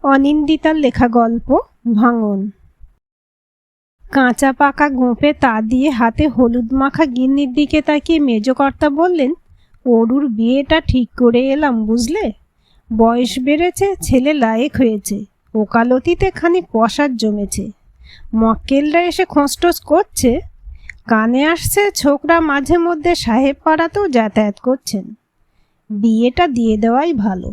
অনিন্দিতার লেখা গল্প ভাঙন। কাঁচা পাকা গোঁপে তা দিয়ে হাতে হলুদ মাখা গিন্নির দিকে তাকিয়ে মেজকর্তা বললেন, অরুর বিয়েটা ঠিক করে এলাম বুঝলে। বয়স বেড়েছে, ছেলে লায়েক হয়েছে, ওকালতিতে খানিক পসার জমেছে। মক্কেলরা এসে খোঁজটোজ করছে, কানে আসছে ছোকরা মাঝে মধ্যে সাহেব পাড়াতেও যাতায়াত করছেন। বিয়েটা দিয়ে দেওয়াই ভালো।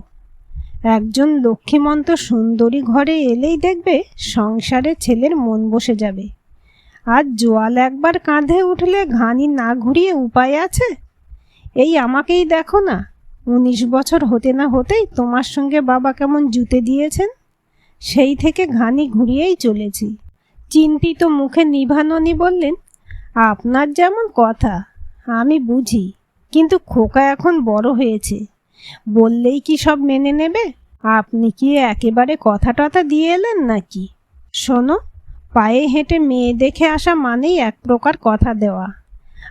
একজন লক্ষ্মীমন্ত সুন্দরী ঘরে এলেই দেখবে সংসারে ছেলের মন বসে যাবে। আর জোয়াল একবার কাঁধে উঠলে ঘানি না ঘুরিয়ে উপায় আছে? এই আমাকেই দেখো না, 19 বছর হতে না হতেই তোমার সঙ্গে বাবা কেমন জুতে দিয়েছেন। সেই থেকে ঘানি ঘুরিয়েই চলেছি। চিন্তিত মুখে নিভাননী বললেন, আপনার যেমন কথা আমি বুঝি, কিন্তু খোকা এখন বড় হয়েছে, বললেই কি সব মেনে নেবে? আপনি কি একেবারে কথা টথা দিয়ে এলেন নাকি? শোনো, পায়ে হেঁটে মেয়ে দেখে আসা মানেই এক প্রকার কথা দেওয়া।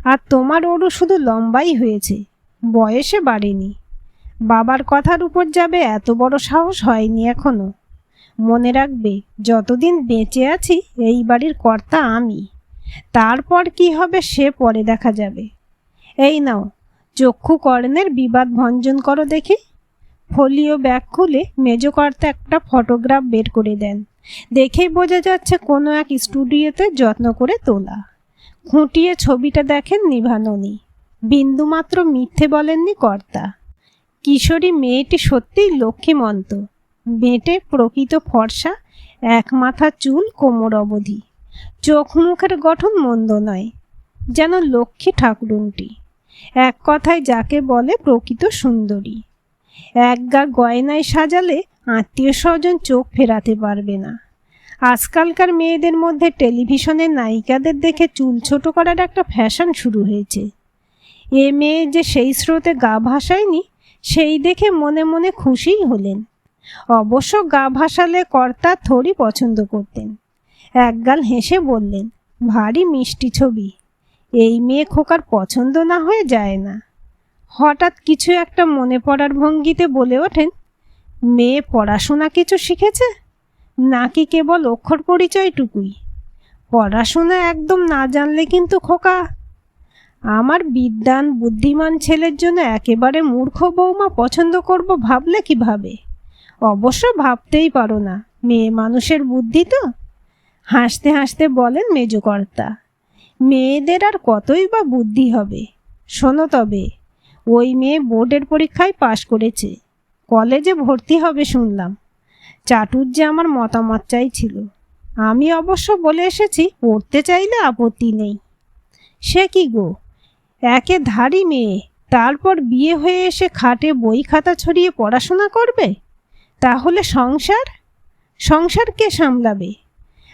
আর তোমার ওরও শুধু লম্বাই হয়েছে, বয়সে বাড়েনি। বাবার কথার উপর যাবে এত বড় সাহস হয়নি এখনো। মনে রাখবে, যতদিন বেঁচে আছি এই বাড়ির কর্তা আমি। তারপর কি হবে সে পরে দেখা যাবে। এই নাও, চক্ষু কর্ণের বিবাদ ভঞ্জন করো দেখি। ফোলিও ব্যাগ খুলে মেজকর্তা একটা ফটোগ্রাফ বের করে দেন। দেখেই বোঝা যাচ্ছে কোনো এক স্টুডিওতে যত্ন করে তোলা। খুঁটিয়ে ছবিটা দেখেন নিভাননী। বিন্দুমাত্র মিথ্যে বলেননি কর্তা। কিশোরী মেয়েটি সত্যিই লক্ষ্মীমন্ত, বেঁটে প্রকৃত ফর্সা, এক মাথা চুল কোমর অবধি। চোখ মুখের গঠন মন্দ নয়, যেন লক্ষ্মী ঠাকুরুনটি। এক কথায় যাকে বলে প্রকৃত সুন্দরী। এক গা গয়নায় সাজালে আত্মীয় স্বজন চোখ ফেরাতে পারবে না। আজকালকার মেয়েদের মধ্যে টেলিভিশনের নায়িকাদের দেখে চুল ছোট করার একটা ফ্যাশন শুরু হয়েছে। এ মেয়ে যে সেই স্রোতে গা ভাসায়নি, সেই দেখে মনে মনে খুশিই হলেন। অবশ্য গা ভাসালে কর্তা থোড়ি পছন্দ করতেন। একগাল হেসে বললেন, ভারী মিষ্টি ছবি, এই মেয়ে খোকার পছন্দ না হয়ে যায় না। হঠাৎ কিছু একটা মনে পড়ার ভঙ্গিতে বলে ওঠেন, মেয়ে পড়াশোনা কিছু শিখেছে নাকি কেবল অক্ষর পরিচয়টুকুই? পড়াশোনা একদম না জানলে কিন্তু খোকা। আমার বিদ্বান বুদ্ধিমান ছেলের জন্য একেবারে মূর্খ বৌমা পছন্দ করব ভাবলে কিভাবে? অবশ্য ভাবতেই পারো না, মেয়ে মানুষের বুদ্ধি তো। হাসতে হাসতে বলেন মেজকর্তা, মেয়েদের আর কতই বা বুদ্ধি হবে। শোনো তবে, ওই মেয়ে বোর্ডের পরীক্ষায় পাশ করেছে, কলেজে ভর্তি হবে শুনলাম। চাটুর্যে আমার মতামত চাইছিল। আমি অবশ্য বলে এসেছি পড়তে চাইলে আপত্তি নেই। সে কি গো, একে ধারি মেয়ে, তারপর বিয়ে হয়ে এসে খাটে বই খাতা ছড়িয়ে পড়াশোনা করবে? তাহলে সংসার কে সামলাবে?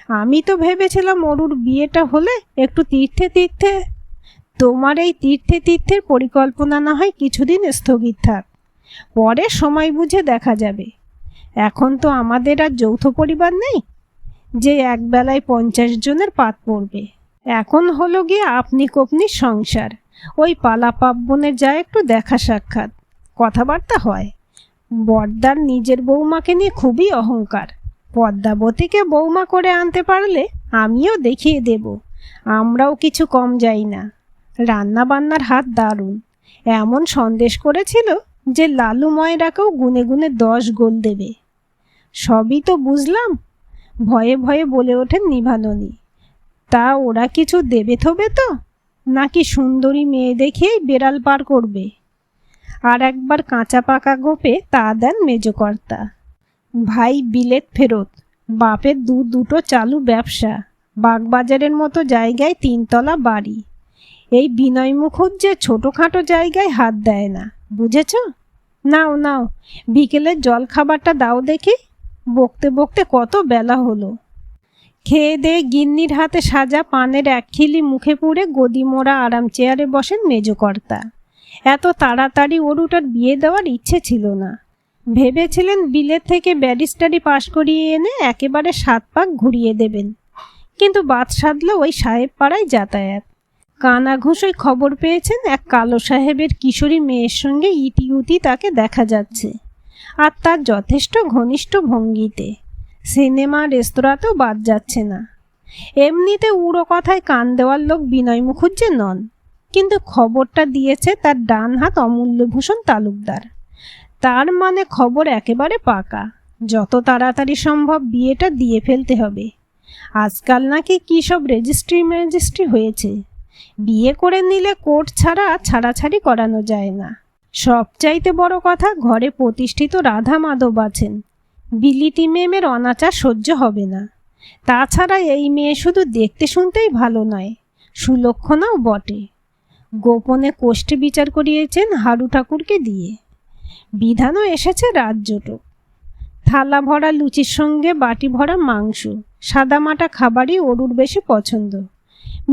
আমি তো ভেবেছিলাম অরুর বিয়েটা হলে একটু তীর্থে। তোমার এই তীর্থের পরিকল্পনা না হয় কিছুদিন স্থগিত থাক, পরে সময় বুঝে দেখা যাবে। এখন তো আমাদের আর যৌথ পরিবার নেই যে একবেলায় 50 জনের পাত পড়বে। এখন হলো গিয়ে আপনি কপনি সংসার। ওই পালা পার্বণে যা একটু দেখা সাক্ষাৎ, কথাবার্তা হয়। বড়দার নিজের বৌমাকে নিয়ে খুবই অহংকার। পদ্মাবতীকে বৌমা করে আনতে পারলে আমিও দেখিয়ে দেব আমরাও কিছু কম যাই না। রান্না বান্নার হাত দারুণ। এমন সন্দেশ করেছিল যে লালু ময়রাকেও গুনে গুনে 10 গোল দেবে। সবই তো বুঝলাম, ভয়ে ভয়ে বলে ওঠেন নিভাননী। তা ওরা কিছু দেবে থবে তো, নাকি সুন্দরী মেয়ে দেখেই বেড়াল পার করবে? আর একবার কাঁচা পাকা গোপে তা দেন মেজকর্তা। ভাই বিলেত ফেরত, বাপের দুটো চালু ব্যবসা, বাগবাজারের মতো জায়গায় 3 তলা বাড়ি। এই বিনয় মুখুজ্জে ছোটোখাটো জায়গায় হাত দেয় না, বুঝেছ? নাও বিকেলের জল খাবারটা দাও দেখি। বকতে বকতে কত বেলা হলো। খেয়ে দিয়ে গিন্নির হাতে সাজা পানের এক খিলি মুখে পুড়ে গদি মোড়া আরাম চেয়ারে বসেন মেজকর্তা। এত তাড়াতাড়ি অরুটার বিয়ে দেওয়ার ইচ্ছে ছিল না। ভেবেছিলেন বিলেত থেকে ব্যারিস্টারি পাশ করিয়ে এনে একেবারে 7 পাক ঘুরিয়ে দেবেন, কিন্তু বাদ সাধলে ওই সাহেব পাড়ায় যাতায়াত। কানা ঘুষোয় খবর পেয়েছেন এক কালো সাহেবের কিশোরী মেয়ের সঙ্গে ইতিউতি তাকে দেখা যাচ্ছে। আর তার যথেষ্ট ঘনিষ্ঠ ভঙ্গিতে। সিনেমা রেস্তোরাঁতেও বাদ যাচ্ছে না। এমনিতে উড়ো কথায় কান দেওয়ার লোক বিনয় মুখুজ্জে নন, কিন্তু খবরটা দিয়েছে তার ডান হাত অমূল্যভূষণ তালুকদার। তার মানে খবর একেবারে পাকা। যত তাড়াতাড়ি সম্ভব বিয়েটা দিয়ে ফেলতে হবে। আজকাল নাকি কী সব রেজিস্ট্রি হয়েছে। বিয়ে করে নিলে কোর্ট ছাড়া ছাড়াছাড়ি করানো যায় না। সবচাইতে বড় কথা, ঘরে প্রতিষ্ঠিত রাধা মাধব আছেন। বিলিতি মেমের অনাচার সহ্য হবে না। তাছাড়া এই মেয়ে শুধু দেখতে শুনতেই ভালো নয়, সুলক্ষণাও বটে। গোপনে কোষ্ঠী বিচার করিয়েছেন হারু ঠাকুরকে দিয়ে। বিধানও এসেছে রাজ্যটুক। থালা ভরা লুচির সঙ্গে বাটি ভরা মাংস, সাদামাটা খাবারই অরুর বেশি পছন্দ।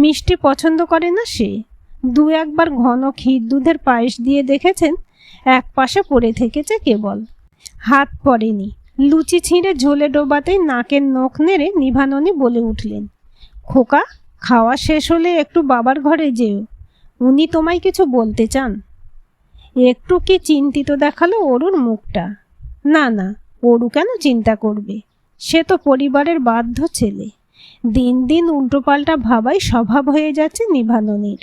মিষ্টি পছন্দ করে না সে। দু একবার ঘন ক্ষীর দুধের পায়েস দিয়ে দেখেছেন, এক পাশে পড়ে থেকেছে কেবল, হাত পড়েনি। লুচি ছিঁড়ে ঝোলে ডোবাতেই নাকের নখ নেড়ে নিভাননী বলে উঠলেন, খোকা, খাওয়া শেষ হলে একটু বাবার ঘরে যেও, উনি তোমায় কিছু বলতে চান। একটু কি চিন্তিত দেখালো অরুর মুখটা। না না, অরু কেন চিন্তা করবে? সে তো পরিবারের বাধ্য ছেলে। দিন দিন উল্টোপাল্টা ভাবাই স্বভাব হয়ে যাচ্ছে নিভাননীর।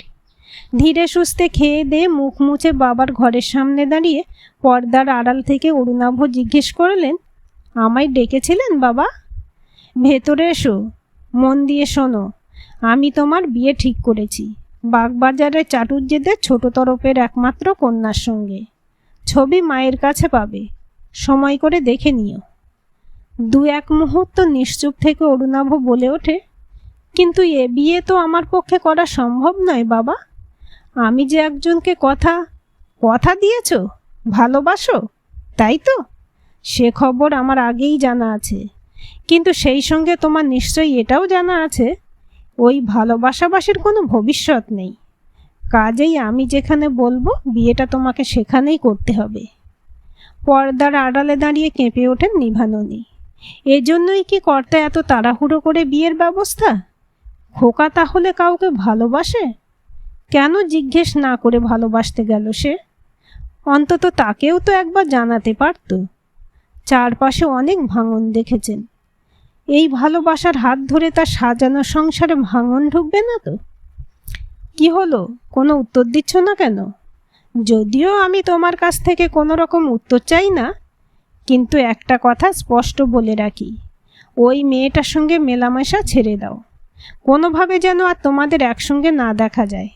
ধীরে সুস্থে খেয়ে দিয়ে মুখ মুছে বাবার ঘরের সামনে দাঁড়িয়ে পর্দার আড়াল থেকে অরুণাভ জিজ্ঞেস করলেন, আমায় ডেকেছিলেন বাবা? ভেতরে এসো, মন দিয়ে শোনো। আমি তোমার বিয়ে ঠিক করেছি বাগবাজারের চাটুর্যেদের ছোট তরফের একমাত্র কন্যার সঙ্গে। ছবি মায়ের কাছে পাবে, সময় করে দেখে নিও। দু এক মুহূর্ত নিশ্চুপ থেকে অরুণাভ বলে ওঠে, কিন্তু এ বিয়ে তো আমার পক্ষে করা সম্ভব নয় বাবা। আমি যে একজনকে কথা দিয়েছ, ভালোবাসো, তাই তো? সে খবর আমার আগেই জানা আছে, কিন্তু সেই সঙ্গে তোমার নিশ্চয়ই এটাও জানা আছে ওই ভালোবাসাবাসির কোনো ভবিষ্যৎ নেই। কাজেই আমি যেখানে বলবো বিয়েটা তোমাকে সেখানেই করতে হবে। পর্দার আড়ালে দাঁড়িয়ে কেঁপে ওঠেন নিভাননী। এজন্যই কি কর্তা এত তাড়াহুড়ো করে বিয়ের ব্যবস্থা? খোকা তাহলে কাউকে ভালোবাসে? কেন জিজ্ঞেস না করে ভালোবাসতে গেল সে? অন্তত তাকেও তো একবার জানাতে পারত। চারপাশে অনেক ভাঙন দেখেছেন। এই ভালোবাসার হাত ধরে তার সাজানো সংসারে ভাঙন ঢুকবে না তো? কি হলো, কোনো উত্তর দিচ্ছ না কেন? যদিও আমি তোমার কাছ থেকে কোনো রকম উত্তর চাই না, কিন্তু একটা কথা স্পষ্ট বলে রাখি, ওই মেয়েটার সঙ্গে মেলামেশা ছেড়ে দাও। কোনোভাবে যেন আর তোমাদের একসঙ্গে না দেখা যায়।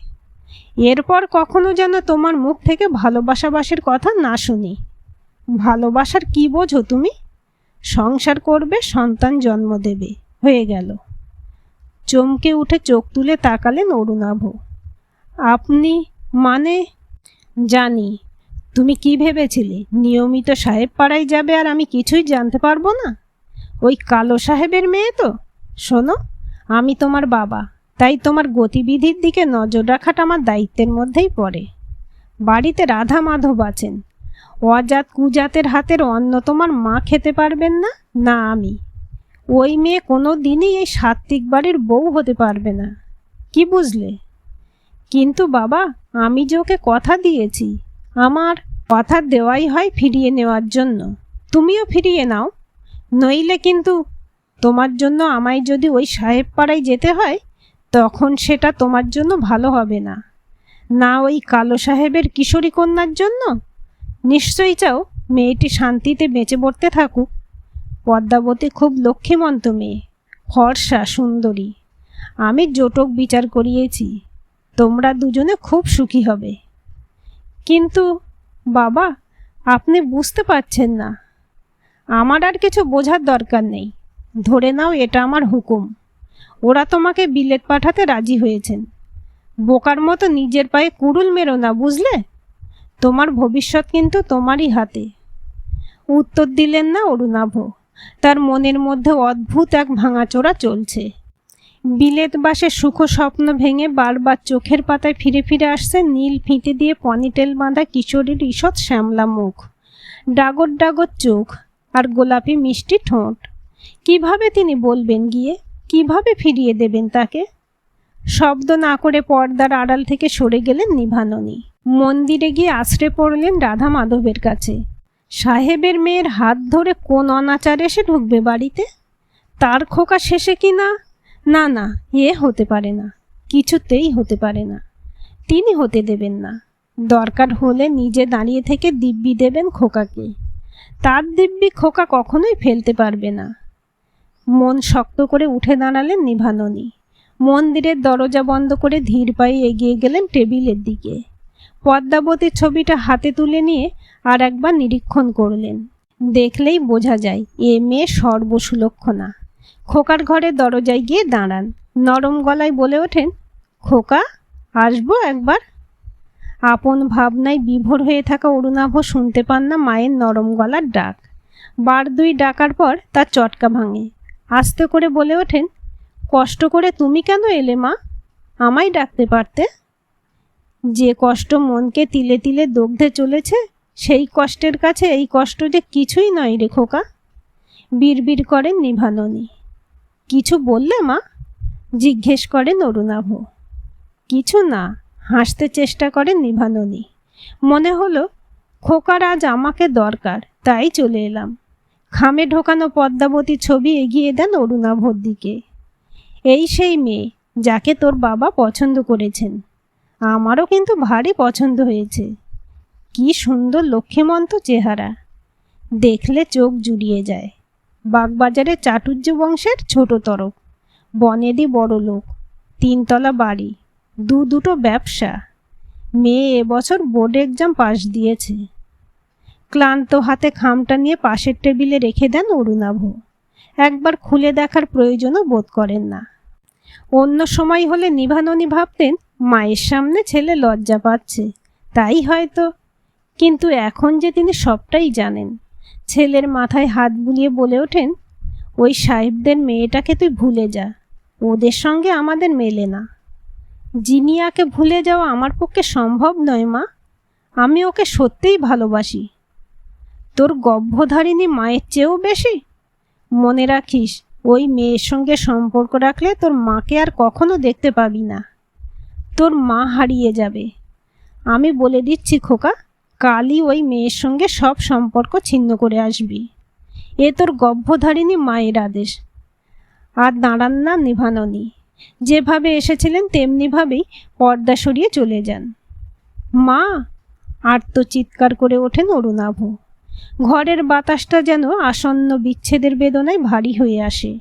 এরপর কখনো যেন তোমার মুখ থেকে ভালোবাসাবাসের কথা না শুনি। ভালোবাসার কি বোঝো তুমি? সংসার করবে, সন্তান জন্ম দেবে, হয়ে গেল। চমকে উঠে চোখ তুলে তাকালেন অরুণাভ। আপনি মানে? জানি তুমি কি ভেবেছিলে, নিয়মিত সাহেব পাড়ায় যাবে আর আমি কিছুই জানতে পারবো না? ওই কালো সাহেবের মেয়ে তো। শোনো, আমি তোমার বাবা, তাই তোমার গতিবিধির দিকে নজর রাখাটা আমার দায়িত্বের মধ্যেই পড়ে। বাড়িতে রাধা মাধব আছেন। অজাত কুজাতের হাতের অন্ন তোমার মা খেতে পারবেন না, না আমি। ওই মেয়ে কোনো দিনই এই সাত্ত্বিক বাড়ির বউ হতে পারবে না। কি বুঝলে? কিন্তু বাবা, আমি যে ওকে কথা দিয়েছি, আমার কথা দেওয়াই হয় ফিরিয়ে নেওয়ার জন্য। তুমিও ফিরিয়ে নাও, নইলে কিন্তু তোমার জন্য আমায় যদি ওই সাহেব পাড়ায় যেতে হয়, তখন সেটা তোমার জন্য ভালো হবে না। না ওই কালো সাহেবের কিশোরী কন্যার জন্য। নিশ্চয়ই চাও মেয়েটি শান্তিতে বেঁচে পড়তে থাকুক। পদ্মাবতী খুব লক্ষ্মীমন্ত মেয়ে, ফর্সা সুন্দরী। আমি জোটক বিচার করিয়েছি, তোমরা দুজনে খুব সুখী হবে। কিন্তু বাবা, আপনি বুঝতে পারছেন না। আমার আর কিছু বোঝার দরকার নেই। ধরে নাও এটা আমার হুকুম। ওরা তোমাকে বিলেত পাঠাতে রাজি হয়েছেন। বোকার মতো নিজের পায়ে কুড়ুল মেরো না, বুঝলে? তোমার ভবিষ্যৎ কিন্তু তোমারই হাতে। উত্তর দিলেন না অরুণাভ। তার মনের মধ্যে অদ্ভুত এক ভাঙাচোরা চলছে। বিলেতবাসে সুখ স্বপ্ন ভেঙে বারবার চোখের পাতায় ফিরে ফিরে আসছে নীল ফিতে দিয়ে পনিটেল বাঁধা কিশোরীর ঈষৎ শ্যামলা মুখ, ডাগর ডাগর চোখ আর গোলাপি মিষ্টি ঠোঁট। কিভাবে তিনি বলবেন গিয়ে, কিভাবে ফিরিয়ে দেবেন তাকে? শব্দ না করে পর্দার আড়াল থেকে সরে গেলেন নিভাননী। মন্দিরে গিয়ে আশ্রে পড়লেন রাধা মাধবের কাছে। সাহেবের মেয়ের হাত ধরে কোন অনাচার এসে ঢুকবে বাড়িতে? তার খোকা শেষে কি না? না না, এ হতে পারে না, কিছুতেই হতে পারে না। তিনি হতে দেবেন না। দরকার হলে নিজে দাঁড়িয়ে থেকে দিব্যি দেবেন খোকাকে। তার দিব্যি খোকা কখনোই ফেলতে পারবে না। মন শক্ত করে উঠে দাঁড়ালেন নিভাননী। মন্দিরের দরজা বন্ধ করে ধীর পায়ে এগিয়ে গেলেন টেবিলের দিকে। পদ্মাবতীর ছবিটা হাতে তুলে নিয়ে আর একবার নিরীক্ষণ করলেন। দেখলেই বোঝা যায় এ মেয়ে সর্বসুলক্ষণা। খোকার ঘরের দরজায় গিয়ে দাঁড়ান। নরম গলায় বলে ওঠেন, খোকা, আসবো একবার? আপন ভাবনায় বিভোর হয়ে থাকা অরুণাভ শুনতে পান না মায়ের নরম গলার ডাক। বার দুই ডাকার পর তার চটকা ভাঙে। আস্তে করে বলে ওঠেন, কষ্ট করে তুমি কেন এলে মা? আমায় ডাকতে পারতে। যে কষ্ট মনকে তিলে তিলে দগ্ধে চলেছে, সেই কষ্টের কাছে এই কষ্ট যে কিছুই নয় রে খোকা। বিড়বিড় করেন নিভাননী। কিছু বললে মা? জিজ্ঞেস করেন অরুণাভ। কিছু না, হাসতে চেষ্টা করেন নিভাননী। মনে হলো খোকার আজ আমাকে দরকার, তাই চলে এলাম। খামে ঢোকানো পদ্মাবতীর ছবি এগিয়ে দেন অরুণাভর দিকে। এই সেই মেয়ে যাকে তোর বাবা পছন্দ করেছেন। আমারও কিন্তু ভারী পছন্দ হয়েছে। কি সুন্দর লক্ষ্মীমন্ত চেহারা, দেখলে চোখ জুড়িয়ে যায়। বাগবাজারে চাটুর্য বংশের ছোট তরফ, বনেদি বড় লোক, 3 তলা বাড়ি, দুটো ব্যবসা। মেয়ে এবছর বোর্ড এক্সাম পাশ দিয়েছে। ক্লান্ত হাতে খামটা নিয়ে পাশের টেবিলে রেখে দেন অরুণাভ। একবার খুলে দেখার প্রয়োজনও বোধ করেন না। অন্য সময় হলে নিভাননী ভাবতেন মায়ের সামনে ছেলে লজ্জা পাচ্ছে, তাই হয়তো। কিন্তু এখন যে তিনি সবটাই জানেন। ছেলের মাথায় হাত বুলিয়ে বলে ওঠেন, ওই সাহেবদের মেয়েটাকে তুই ভুলে যা, ওদের সঙ্গে আমাদের মেলে না। জিনিয়াকে ভুলে যাওয়া আমার পক্ষে সম্ভব নয় মা। আমি ওকে সত্যিই ভালোবাসি। তোর গর্ভধারিণী মায়ের চেয়েও বেশি। মনে রাখিস, ওই মেয়ের সঙ্গে সম্পর্ক রাখলে তোর মাকে আর কখনো দেখতে পাবি না। তোর মা হারিয়ে যাবে। আমি বলে দিচ্ছি খোকা, কালই ওই মেয়ের সঙ্গে সব সম্পর্ক ছিন্ন করে আসবি। এ তোর গর্ভধারিণী মায়ের আদেশ। আর দাঁড়ান না নিভাননী। যেভাবে এসেছিলেন তেমনিভাবেই পর্দা সরিয়ে চলে যান। মা! আর্তচিৎকার করে ওঠেন অরুণাভ। ঘরের বাতাসটা যেন আসন্ন বিচ্ছেদের বেদনায় ভারী হয়ে আসে।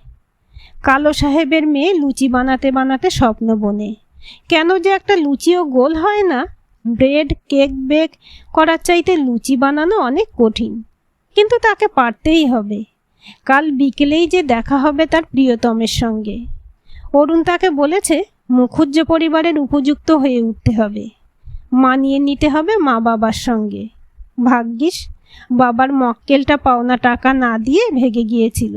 কালো সাহেবের মেয়ে লুচি বানাতে বানাতে স্বপ্ন বনে। কেন যে একটা লুচিও গোল হয় না। ব্রেড কেক বেক করার চাইতে লুচি বানানো অনেক কঠিন, কিন্তু তাকে পারতেই হবে। কাল বিকেলেই যে দেখা হবে তার প্রিয়তমের সঙ্গে। অরুণ তাকে বলেছে মুখুজ্জ পরিবারের উপযুক্ত হয়ে উঠতে হবে, মানিয়ে নিতে হবে মা বাবার সঙ্গে। ভাগ্যিস বাবার মক্কেলটা পাওনা টাকা না দিয়ে ভেগে গিয়েছিল,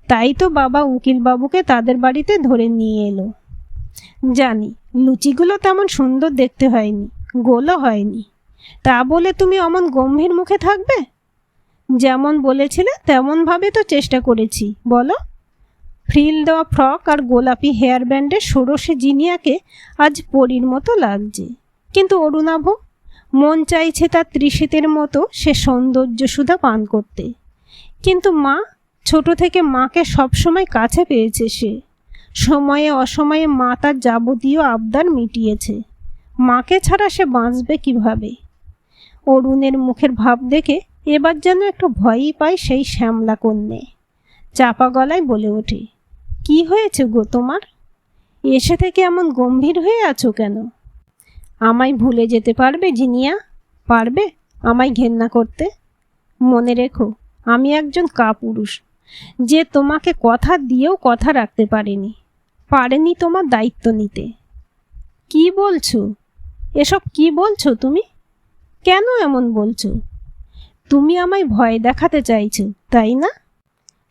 তাই তো বাবা উকিলবাবুকে তাদের বাড়িতে ধরে নিয়ে এলো। জানি লুচিগুলো তেমন সুন্দর দেখতে হয়নি, গোলও হয়নি। তা বলে তুমি অমন গম্ভীর মুখে থাকবে? যেমন বলেছিলে তেমনভাবে তো চেষ্টা করেছি, বলো। ফ্রিল দেওয়া ফ্রক আর গোলাপি হেয়ার ব্যান্ডের ষোড়শে জিনিয়াকে আজ পরীর মতো লাগছে। কিন্তু অরুণাভ, মন চাইছে তার ত্রিশীতের মতো সে সৌন্দর্য সুধা পান করতে। কিন্তু মা, ছোট থেকে মাকে সবসময় কাছে পেয়েছে সে। সময়ে অসময়ে মা তার যাবতীয় আবদার মিটিয়েছে। মাকে ছাড়া সে বাঁচবে কিভাবে? অরুণের মুখের ভাব দেখে এবার যেন একটু ভয়ই পায় সেই শ্যামলা কন্যে। চাপা গলায় বলে ওঠে, কি হয়েছে গো তোমার? এসে থেকে এমন গম্ভীর হয়ে আছো কেন? আমায় ভুলে যেতে পারবে জিনিয়া? পারবে আমায় ঘেন্না করতে? মনে রেখো, আমি একজন কাপুরুষ, যে তোমাকে কথা দিয়েও কথা রাখতে পারেনি তোমার দায়িত্ব নিতে। কি বলছো এসব? কি বলছো তুমি? কেন এমন বলছো? তুমি আমায় ভয় দেখাতে চাইছো, তাই না?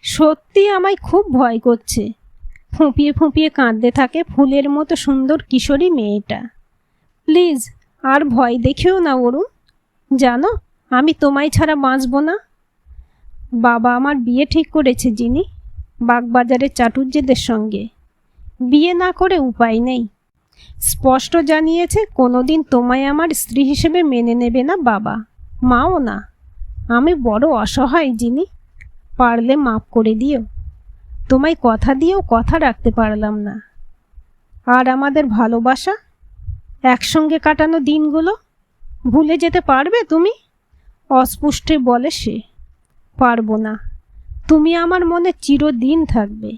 সত্যি আমায় খুব ভয় করছে। ফুঁপিয়ে ফুঁপিয়ে কাঁদতে থাকে ফুলের মতো সুন্দর কিশোরী মেয়েটা। প্লিজ আর ভয় দেখিও না অরুণ। জানো আমি তোমায় ছাড়া বাঁচব না। বাবা আমার বিয়ে ঠিক করেছে যিনি, বাগবাজারের চাটুর্যেদের সঙ্গে। বিয়ে না করে উপায় নেই। স্পষ্ট জানিয়েছে কোনোদিন তোমায় আমার স্ত্রী হিসেবে মেনে নেবে না বাবা, মাও না। আমি বড় অসহায় জিনি, পারলে মাপ করে দিও। তোমায় কথা দিয়েও কথা রাখতে পারলাম না। আর আমাদের ভালোবাসা, একসঙ্গে কাটানো দিনগুলো ভুলে যেতে পারবে তুমি? অস্পষ্টে বলে সে। পারবো না, তুমি আমার মনে চিরদিন থাকবে,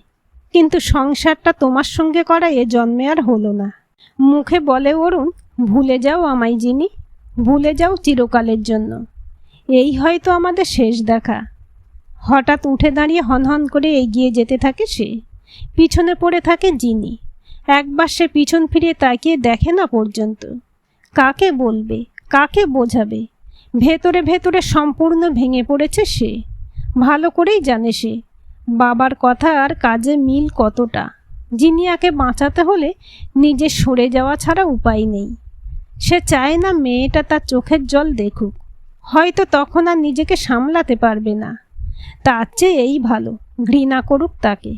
কিন্তু সংসারটা তোমার সঙ্গে করা এ জন্মে আর হলো না। মুখে বলে অরুণ, ভুলে যাও আমায় জিনি, ভুলে যাও চিরকালের জন্য। এই হয়তো আমাদের শেষ দেখা। হঠাৎ উঠে দাঁড়িয়ে হনহন করে এগিয়ে যেতে থাকে সে। পিছনে পড়ে থাকে জিনি। একবার সে পিছন ফিরে তাকিয়ে দেখে না পর্যন্ত। কাকে বলবে, কাকে বোঝাবে? ভেতরে ভেতরে সম্পূর্ণ ভেঙে পড়েছে সে। ভালো করেই জানে সে বাবার কথা আর কাজে মিল কতটা। জিনিয়াকে বাঁচাতে হলে নিজে সরে যাওয়া ছাড়া উপায় নেই। সে চায় না মেয়েটা তার চোখের জল দেখুক, হয়তো তখন আর নিজেকে সামলাতে পারবে না। তার চেয়ে এই ভালো, ঘৃণা করুক তাকে।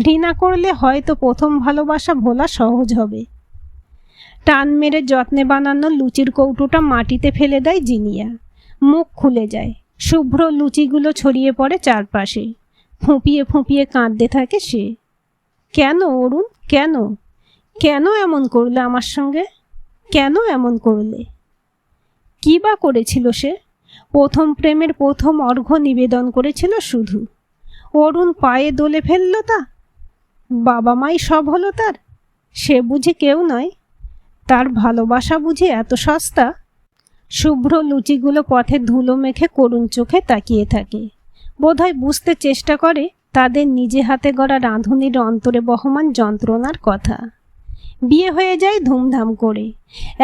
ঘৃণা করলে হয়তো প্রথম ভালোবাসা ভোলা সহজ হবে। টান মেরে যত্নে বানানো লুচির কৌটোটা মাটিতে ফেলে দেয় জিনিয়া। মুখ খুলে যায়, শুভ্র লুচিগুলো ছড়িয়ে পড়ে চারপাশে। ফুঁপিয়ে ফুঁপিয়ে কাঁদতে থাকে সে। কেন অরুণ, কেন? কেন এমন করলে আমার সঙ্গে? কেন এমন করলে? কী বা করেছিল সে? প্রথম প্রেমের প্রথম অর্ঘ্য নিবেদন করেছিল শুধু। অরুণ পায়ে দোলে ফেলল তা? বাবা মাই সব হলো তার? সে বুঝি কেউ নয়? তার ভালোবাসা বুঝি এত সস্তা? শুভ্র লুচিগুলো পথে ধুলো মেখে করুণ চোখে তাকিয়ে থাকে। বোধহয় বুঝতে চেষ্টা করে তাদের নিজে হাতে গড়া রাঁধুনির অন্তরে বহমান যন্ত্রণার কথা। বিয়ে হয়ে যায় ধুমধাম করে।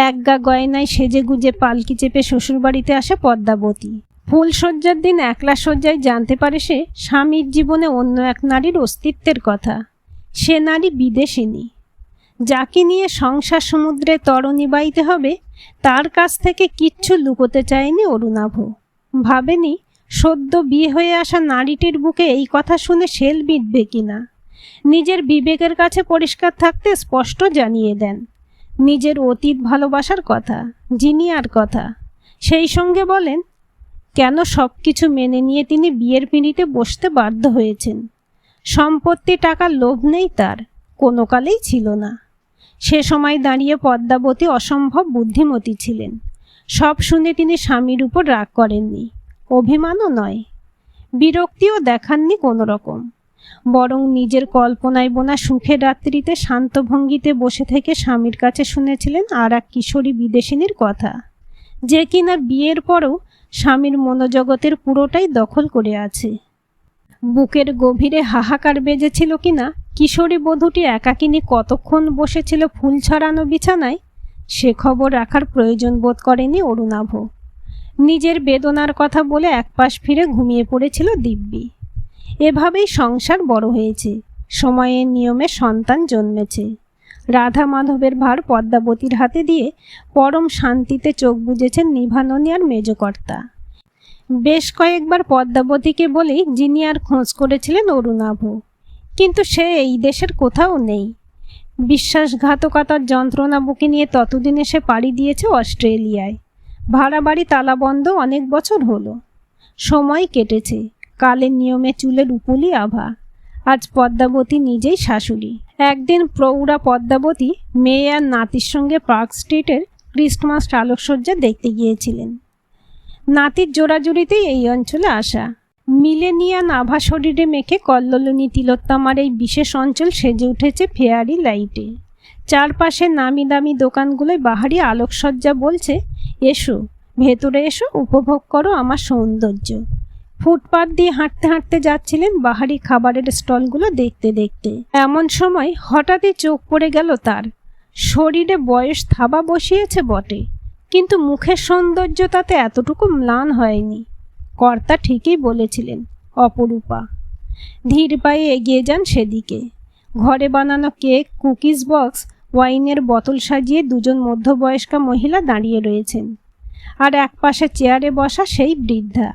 একগা গয়নায় সেজে গুজে পালকি চেপে শ্বশুরবাড়িতে আসে পদ্মাবতী। ফুলশয্যার দিন একলা শয্যায় জানতে পারে সে স্বামীর জীবনে অন্য এক নারীর অস্তিত্বের কথা। সে নারী বিদেশিনী, যাকে নিয়ে সংসার সমুদ্রে তরণী বাইতে হবে। তার কাছ থেকে কিচ্ছু লুকোতে চায়নি অরুণাভ। ভাবেনি সদ্য বিয়ে হয়ে আসা নারীটির বুকে এই কথা শুনে শেল বিঁধবে কিনা। নিজের বিবেকের কাছে পরিষ্কার থাকতে স্পষ্ট জানিয়ে দেন নিজের অতীত ভালোবাসার কথা, জিনিয়ার কথা। সেই সঙ্গে বলেন কেন সব কিছু মেনে নিয়ে তিনি বিয়ের পিঁড়িতে বসতে বাধ্য হয়েছেন। সম্পত্তি, টাকার লোভ নেই তার, কোনো কালেই ছিল না। সে সময় দাঁড়িয়ে পদ্মাবতী অসম্ভব বুদ্ধিমতী ছিলেন। সব শুনে তিনি স্বামীর উপর রাগ করেননি, অভিমানও নয়, বিরক্তিও দেখাননি কোনো রকম। বরং নিজের কল্পনায় বোনা সুখের রাত্রিতে শান্ত ভঙ্গিতে বসে থেকে স্বামীর কাছে শুনেছিলেন আর এক কিশোরী বিদেশিনীর কথা, যে কিনা বিয়ের পরও স্বামীর মনোজগতের পুরোটাই দখল করে আছে। বুকের গভীরে হাহাকার বেজেছিল কিনা কিশোরী বধূটি একাকিনী কতক্ষণ বসেছিল ফুল ছড়ানো বিছানায়, সে খবর রাখার প্রয়োজন বোধ করেনি অরুণাভ। নিজের বেদনার কথা বলে একপাশ ফিরে ঘুমিয়ে পড়েছিল দিব্যি। এভাবেই সংসার বড় হয়েছে, সময়ের নিয়মে সন্তান জন্মেছে। রাধা মাধবের ভার পদ্মাবতীর হাতে দিয়ে পরম শান্তিতে চোখ বুজেছেন নিভাননী আর মেজকর্তা। বেশ কয়েকবার পদ্মাবতীকে বলেই জিনিয়ার খোঁজ করেছিলেন অরুণাভ, কিন্তু সে এই দেশের কোথাও নেই। বিশ্বাসঘাতকতার যন্ত্রণা বুকে নিয়ে ততদিনে সে পাড়ি দিয়েছে অস্ট্রেলিয়ায়। ভাড়া বাড়ি তালাবন্ধ অনেক বছর হলো। সময় কেটেছে, কালের নিয়মে চুলের উপলি আভা। আজ পদ্মাবতী নিজেই শাশুড়ি। একদিন প্রৌঢ়া পদ্মাবতী মেয়ে আর নাতির সঙ্গে পার্ক স্ট্রিটের ক্রিসমাস আলোকসজ্জা দেখতে গিয়েছিলেন। নাতির জোড়াজুড়িতেই এই অঞ্চলে আসা। মিলেনিয়ান আভা শরীরে মেখে কল্লোলিনী তিলোত্তমার এই বিশেষ অঞ্চল সেজে উঠেছে ফেয়ারি লাইটে। চারপাশে নামি দামি দোকানগুলোয় বাহারি আলোকসজ্জা বলছে, এসো ভেতরে এসো, উপভোগ করো আমার সৌন্দর্য। ফুটপাত দিয়ে হাঁটতে হাঁটতে যাচ্ছিলেন বাহারি খাবারের স্টলগুলো দেখতে দেখতে। এমন সময় হঠাৎই চোখ পড়ে গেল তার। শরীরে বয়স থাবা বসিয়েছে বটে, কিন্তু মুখের সৌন্দর্য তাতে এতটুকু ম্লান হয়নি। কর্তা ঠিকই বলেছিলেন, অপরূপা। ধীর পায়ে এগিয়ে যান সেদিকে। ঘরে বানানো কেক, কুকিজ বক্স, ওয়াইনের বোতল সাজিয়ে দুজন মধ্যবয়স্কা মহিলা দাঁড়িয়ে রয়েছেন, আর একপাশে চেয়ারে বসা সেই বৃদ্ধা।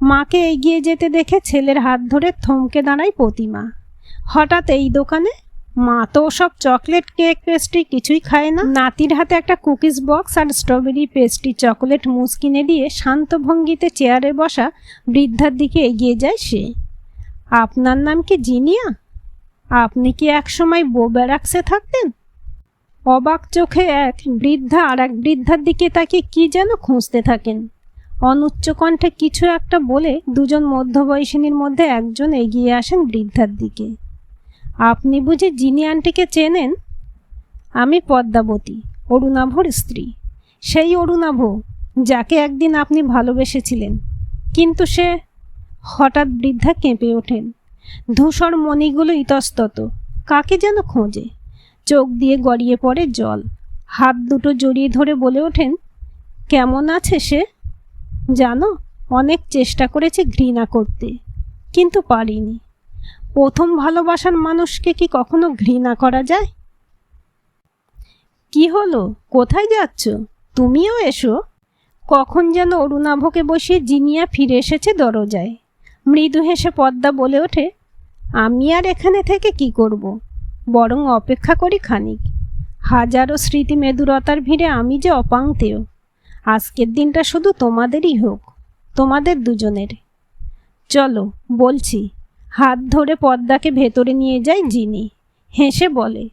মাকে এগিয়ে যেতে দেখে ছেলের হাত ধরে থমকে দাঁড়ায় প্রতিমা। হঠাৎ এই দোকানে, মা তো ওসব চকলেট কেক পেস্ট্রি কিছুই খায় না। নাতির হাতে একটা কুকিজ বক্স আর স্ট্রবেরি পেস্ট্রি চকলেট মুস কিনে দিয়ে শান্ত ভঙ্গিতে চেয়ারে বসা বৃদ্ধার দিকে এগিয়ে যায় সে। আপনার নাম কি জিনিয়া? আপনি কি একসময় বো ব্যারাক্সে থাকতেন? অবাক চোখে এক বৃদ্ধা আর এক বৃদ্ধার দিকে তাকিয়ে কি যেন খুঁজতে থাকেন। অনুচ্চ কণ্ঠে কিছু একটা বলে দুজন মধ্যবয়সিনীর মধ্যে একজন এগিয়ে আসেন বৃদ্ধার দিকে। আপনি বুঝি জিনি আন্টিকে চেনেন? আমি পদ্মাবতী, অরুণাভর স্ত্রী। সেই অরুণাভ যাকে একদিন আপনি ভালোবেসেছিলেন। কিন্তু সে... হঠাৎ বৃদ্ধা কেঁপে ওঠেন। ধূসর মণিগুলো ইতস্তত কাকে যেন খোঁজে। চোখ দিয়ে গড়িয়ে পড়ে জল। হাত দুটো জড়িয়ে ধরে বলে ওঠেন, কেমন আছে সে? জানো, অনেক চেষ্টা করেছি ঘৃণা করতে, কিন্তু পারিনি। প্রথম ভালোবাসার মানুষকে কি কখনো ঘৃণা করা যায়? কি হলো, কোথায় যাচ্ছ? তুমিও এসো। কখন যেন অরুণাভকে বসিয়ে জিনিয়া ফিরে এসেছে দরজায়। মৃদু হেসে পদ্মা বলে ওঠে, আমি আর এখানে থেকে কি করব, বরং অপেক্ষা করি খানিক। হাজারো স্মৃতি মেদুরতার ভিড়ে আমি যে অপাংতেয়। আজকের দিনটা শুধু তোমাদেরই হোক, তোমাদের দুজনের। চলো বলছি। হাত ধরে পদ্মাকে ভেতরে নিয়ে যায় জিনি। হেসে বলে,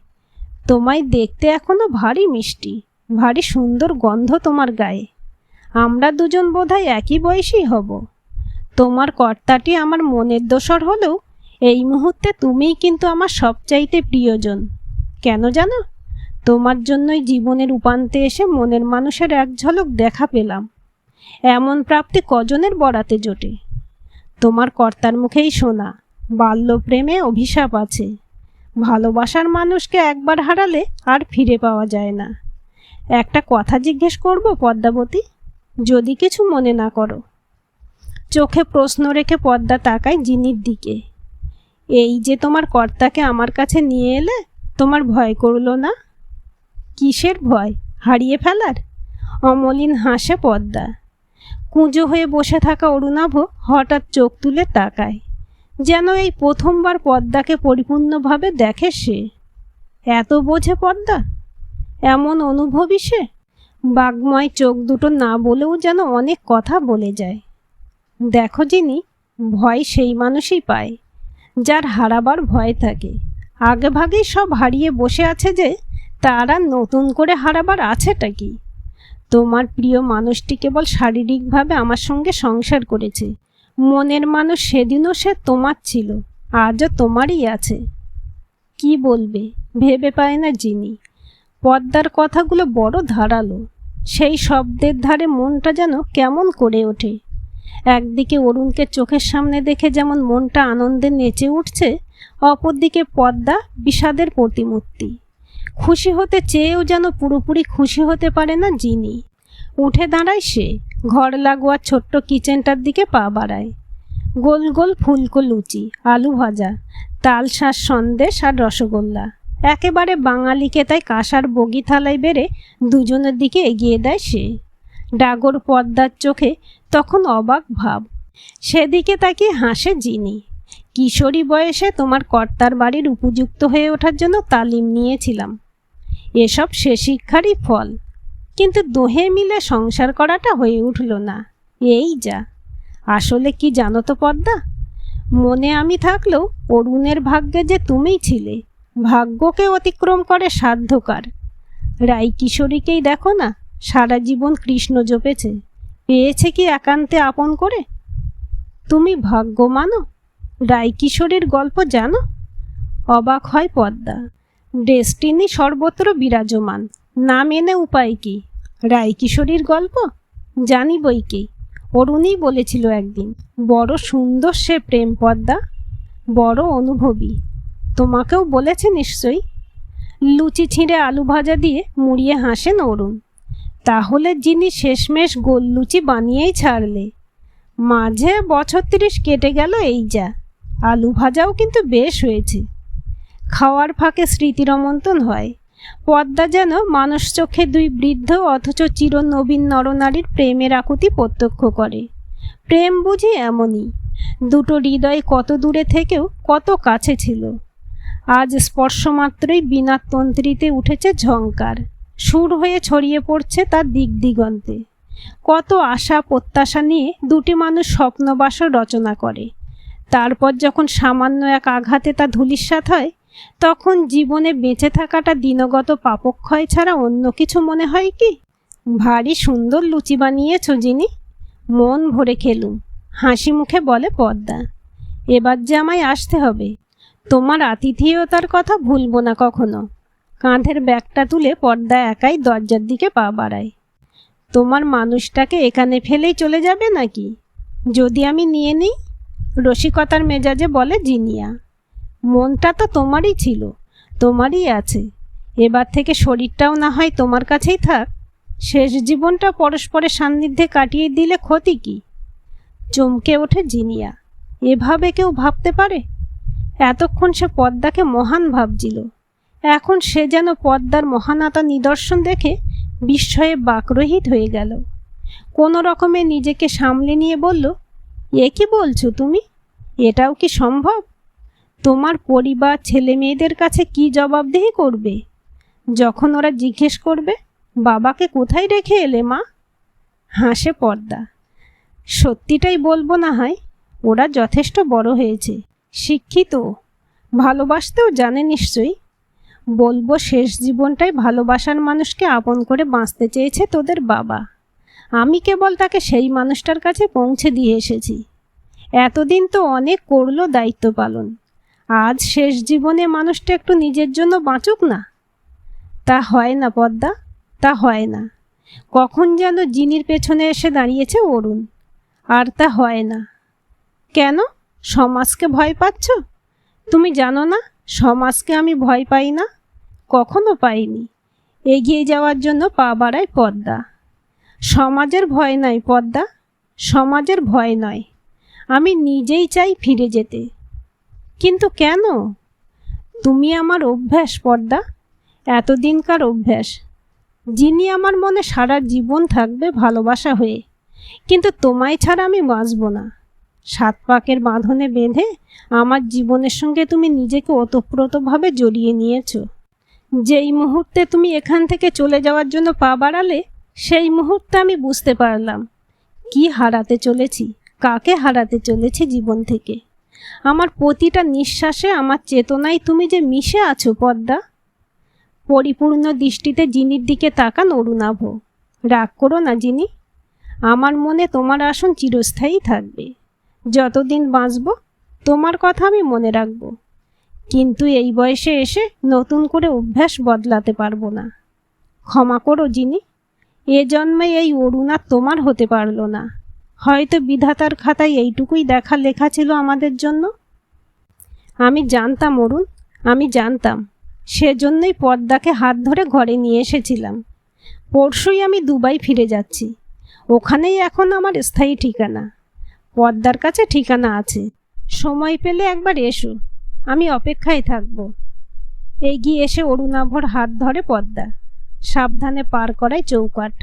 তোমায় দেখতে এখনো ভারী মিষ্টি, ভারী সুন্দর গন্ধ তোমার গায়ে। আমরা দুজন বোধহয় একই বয়সী হব। তোমার কর্তাটি আমার মনের দোসর হলেও এই মুহূর্তে তুমিই কিন্তু আমার সবচাইতে প্রিয়জন। কেন জানো? তোমার জন্যই জীবনের উপান্তে এসে মনের মানুষের এক ঝলক দেখা পেলাম। এমন প্রাপ্তি কজনের বরাতে জোটে। তোমার কর্তার মুখেই শোনা, বাল্যপ্রেমে অভিশাপ আছে। ভালোবাসার মানুষকে একবার হারালে আর ফিরে পাওয়া যায় না। একটা কথা জিজ্ঞেস করব পদ্মাবতী, যদি কিছু মনে না করো। চোখে প্রশ্ন রেখে পদ্মা তাকায় জিনির দিকে। এই যে তোমার কর্তাকে আমার কাছে নিয়ে এলে, তোমার ভয় করলো না? কিসের ভয়? হারিয়ে ফেলার? অমলিন হাসে পদ্মা। কুঁজো হয়ে বসে থাকা অরুণাভ হঠাৎ চোখ তুলে তাকায়, যেন এই প্রথমবার পদ্মাকে পরিপূর্ণভাবে দেখে সে। এত বোঝে পদ্মা, এমন অনুভবী সে। বাগময় চোখ দুটো না বলেও যেন অনেক কথা বলে যায়। দেখো জিনি, ভয় সেই মানুষই পায় যার হারাবার ভয় থাকে। আগে ভাগেই সব হারিয়ে বসে আছে যে, তারা নতুন করে হারাবার আছেটা কি? তোমার প্রিয় মানুষটি কেবল শারীরিকভাবে আমার সঙ্গে সংসার করেছে। মনের মানুষ সেদিনও সে তোমার ছিল, আজও তোমারই আছে। কি বলবে ভেবে পায় না জিনি। পদ্মার কথাগুলো বড় ধারালো। সেই শব্দের ধারে মনটা যেন কেমন করে ওঠে। একদিকে অরুণকে চোখের সামনে দেখে যেমন মনটা আনন্দে নেচে উঠছে, অপরদিকে পদ্মা বিষাদের প্রতিমূর্তি। খুশি হতে চেয়েও যেন পুরোপুরি খুশি হতে পারে না জিনি। উঠে দাঁড়ায় সে। ঘর লাগোয়া ছোট্ট কিচেনটার দিকে পা বাড়ায়। গোল গোল ফুলকো লুচি, আলু ভাজা, তালশাঁস সন্দেশ আর রসগোল্লা একেবারে বাঙালিকে তাই কাঁসার বগি থালায় বেড়ে দুজনের দিকে এগিয়ে দেয় সে। ডাগর পদ্মার চোখে তখন অবাক ভাব। সেদিকে তাকিয়ে হাসে জিনি। কিশোরী বয়সে তোমার কর্তার বাড়ির উপযুক্ত হয়ে ওঠার জন্য তালিম নিয়েছিলাম। এসব সে শিক্ষারই ফল। কিন্তু দোহে মিলে সংসার করাটা হয়ে উঠল না। এই যা। আসলে কি জানো তো পদ্মা, মনে আমি থাকলেও অরুণের ভাগ্যে যে তুমিই ছিলে। ভাগ্যকে অতিক্রম করে সাধ্যকার। রাই কিশোরীকেই দেখো না, সারা জীবন কৃষ্ণ জপেছে, পেয়েছে কি একান্তে আপন করে। তুমি ভাগ্য মানো? রাই কিশোরীর গল্প জানো? অবাক হয় পদ্মা। ডেস্টিনি সর্বত্র বিরাজমান, না মেনে উপায় কি? রাই কিশোরীর গল্প জানি বই কি, অরুণই বলেছিল একদিন। বড় সুন্দর সে প্রেম পদ্মা, বড় অনুভবী। তোমাকেও বলেছে নিশ্চয়ই। লুচি ছিঁড়ে আলু ভাজা দিয়ে মুড়িয়ে হাসেন অরুণ। তাহলে যিনি শেষমেশ গোল লুচি বানিয়েই ছাড়লে। মাঝে বছর 30 কেটে গেল এই যা। আলু ভাজাও কিন্তু বেশ হয়েছে। খাওয়ার ফাঁকে স্মৃতিরমন্থন হয়। পদ্মা যেন মানুষ চোখে দুই বৃদ্ধ অথচ চিরনবীন নরনারীর প্রেমের আকুতি প্রত্যক্ষ করে। প্রেম বুঝি এমনই, দুটো হৃদয় কত দূরে থেকেও কত কাছে ছিল। আজ স্পর্শ মাত্রই বীণার তন্ত্রীতে উঠেছে ঝংকার, সুর হয়ে ছড়িয়ে পড়ছে তার দিক দিগন্তে। কত আশা প্রত্যাশা নিয়ে দুটি মানুষ স্বপ্নবাসর রচনা করে, তারপর যখন সামান্য এক আঘাতে তা ধূলিসাৎ হয়, তখন জীবনে বেঁচে থাকাটা দিনগত পাপক্ষয় ছাড়া অন্য কিছু মনে হয় কি? ভারী সুন্দর লুচি বানিয়েছ যিনি, মন ভরে খেলুম, হাসি মুখে বলে পদ্মা। এবার যে আমায় আসতে হবে, তোমার আতিথেয়তার কথা ভুলব না কখনো। কাঁধের ব্যাগটা তুলে পর্দা একাই দরজার দিকে পা বাড়ায়। তোমার মানুষটাকে এখানে ফেলেই চলে যাবে নাকি? যদি আমি নিয়ে নিই, রসিকতার মেজাজে বলে জিনিয়া। মনটা তো তোমারই ছিল, তোমারই আছে। এবার থেকে শরীরটাও না হয় তোমার কাছেই থাক। শেষ জীবনটা পরস্পরের সান্নিধ্যে কাটিয়ে দিলে ক্ষতি কি? চমকে ওঠে জিনিয়া। এভাবে কেউ ভাবতে পারে? এতক্ষণ সে পদ্মাকে মহান ভাবছিল, এখন সে যেন পদ্মার মহানতা নিদর্শন দেখে বিস্ময়ে বাকরহিত হয়ে গেল। কোনো রকমে নিজেকে সামলে নিয়ে বলল, এ কি বলছো তুমি? এটাও কি সম্ভব? তোমার পরিবার ছেলে মেয়েদের কাছে কি জবাবদিহি করবে যখন ওরা জিজ্ঞেস করবে, বাবাকে কোথায় রেখে এলে মা? হাসে পর্দা। সত্যিটাই বলবো না হয়, ওরা যথেষ্ট বড় হয়েছে, শিক্ষিত, ভালোবাসতেও জানে নিশ্চয়ই। বলবো শেষ জীবনটাই ভালোবাসার মানুষকে আপন করে বাঁচতে চেয়েছে তোদের বাবা। আমি কেবল তাকে সেই মানুষটার কাছে পৌঁছে দিয়ে এসেছি। এতদিন তো অনেক করলো দায়িত্ব পালন, আজ শেষ জীবনে মানুষটা একটু নিজের জন্য বাঁচুক না? তা হয় না পদ্মা, তা হয় না। কখন যেন জিনির পেছনে এসে দাঁড়িয়েছে অরুণ, আর তা হয় না। কেন? সমাজকে ভয় পাচ্ছ? তুমি জানো না সমাজকে আমি ভয় পাই না, কখনো পাইনি। এগিয়ে যাওয়ার জন্য পা বাড়ায় পদ্মা। সমাজের ভয় নয় পদ্মা, সমাজের ভয় নয়। আমি নিজেই চাই ফিরে যেতে। কিন্তু কেন? তুমি আমার অভ্যাস পদ্মা, এতদিনকার অভ্যাস। যিনি আমার মনে সারা জীবন থাকবে ভালোবাসা হয়ে, কিন্তু তোমায় ছাড়া আমি বাঁচব না। 7 পাকের বাঁধনে বেঁধে আমার জীবনের সঙ্গে তুমি নিজেকে ওতপ্রোতভাবে জড়িয়ে নিয়েছ। যেই মুহূর্তে তুমি এখান থেকে চলে যাওয়ার জন্য পা বাড়ালে, সেই মুহূর্তে আমি বুঝতে পারলাম কি হারাতে চলেছি, কাকে হারাতে চলেছি জীবন থেকে। আমার প্রতিটা নিঃশ্বাসে, আমার চেতনায় তুমি যে মিশে আছো পদ্মা। পরিপূর্ণ দৃষ্টিতে জিনির দিকে তাকান অরুণাভ। রাগ করো না জিনি, আমার মনে তোমার আসন চিরস্থায়ী থাকবে। যতদিন বাঁচব তোমার কথা আমি মনে রাখব, কিন্তু এই বয়সে এসে নতুন করে অভ্যাস বদলাতে পারবো না। ক্ষমা করো জিনি, এ জন্মে এই অরুণ আর তোমার হতে পারলো না। হয়তো বিধাতার খাতায় এইটুকুই দেখা লেখা ছিল আমাদের জন্য। আমি জানতাম অরুণ, আমি জানতাম। সেজন্যই পদ্মাকে হাত ধরে ঘরে নিয়ে এসেছিলাম। পরশুই আমি দুবাই ফিরে যাচ্ছি, ওখানেই এখন আমার স্থায়ী ঠিকানা। পদ্মার কাছে ঠিকানা আছে, সময় পেলে একবার এসো, আমি অপেক্ষায় থাকব। এগিয়ে এসে অরুণাভর হাত ধরে পদ্মা, সাবধানে পার করায় চৌকাঠ।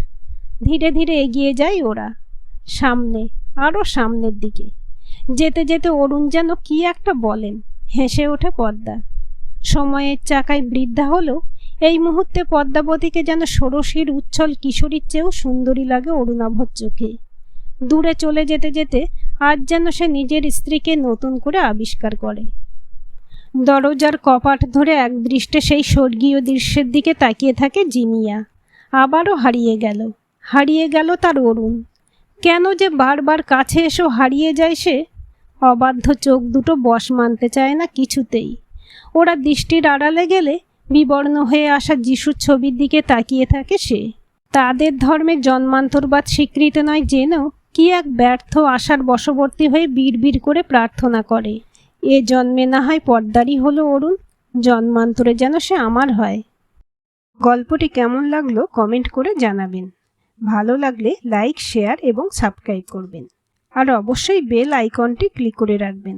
ধীরে ধীরে এগিয়ে যায় ওরা, সামনে, আরও সামনের দিকে। যেতে যেতে অরুণ যেন কি একটা বলেন, হেসে ওঠে পদ্মা। সময়ের চাকায় বৃদ্ধা হলেও এই মুহূর্তে পদ্মাবতীকে যেন ষোড়শীর উচ্ছল কিশোরীর চেয়েও সুন্দরী লাগে অরুণাভর চোখে। দূরে চলে যেতে যেতে আজ যেন সে নিজের স্ত্রীকে নতুন করে আবিষ্কার করে। দরজার কপাট ধরে এক দৃষ্টে সেই স্বর্গীয় দৃশ্যের দিকে তাকিয়ে থাকে জিনিয়া। আবারও হারিয়ে গেল তার অরুণ। কেন যে বারবার কাছে এসেও হারিয়ে যায় সে? অবাধ্য চোখ দুটো বশ মানতে চায় না কিছুতেই। ওরা দৃষ্টির আড়ালে গেলে বিবর্ণ হয়ে আসা যিশুর ছবির দিকে তাকিয়ে থাকে সে। তাদের ধর্মে জন্মান্তরবাদ স্বীকৃত নয় জেনেও কি এক ব্যর্থ আশার বশবর্তী হয়ে বিড়বিড় করে প্রার্থনা করে, এ জন্মে না হয় পদ্মারই হলো অরুণ, জন্মান্তরে যেন সে আমার হয়। গল্পটি কেমন লাগলো কমেন্ট করে জানাবেন। ভালো লাগলে লাইক, শেয়ার এবং সাবস্ক্রাইব করবেন, আর অবশ্যই বেল আইকনটি ক্লিক করে রাখবেন।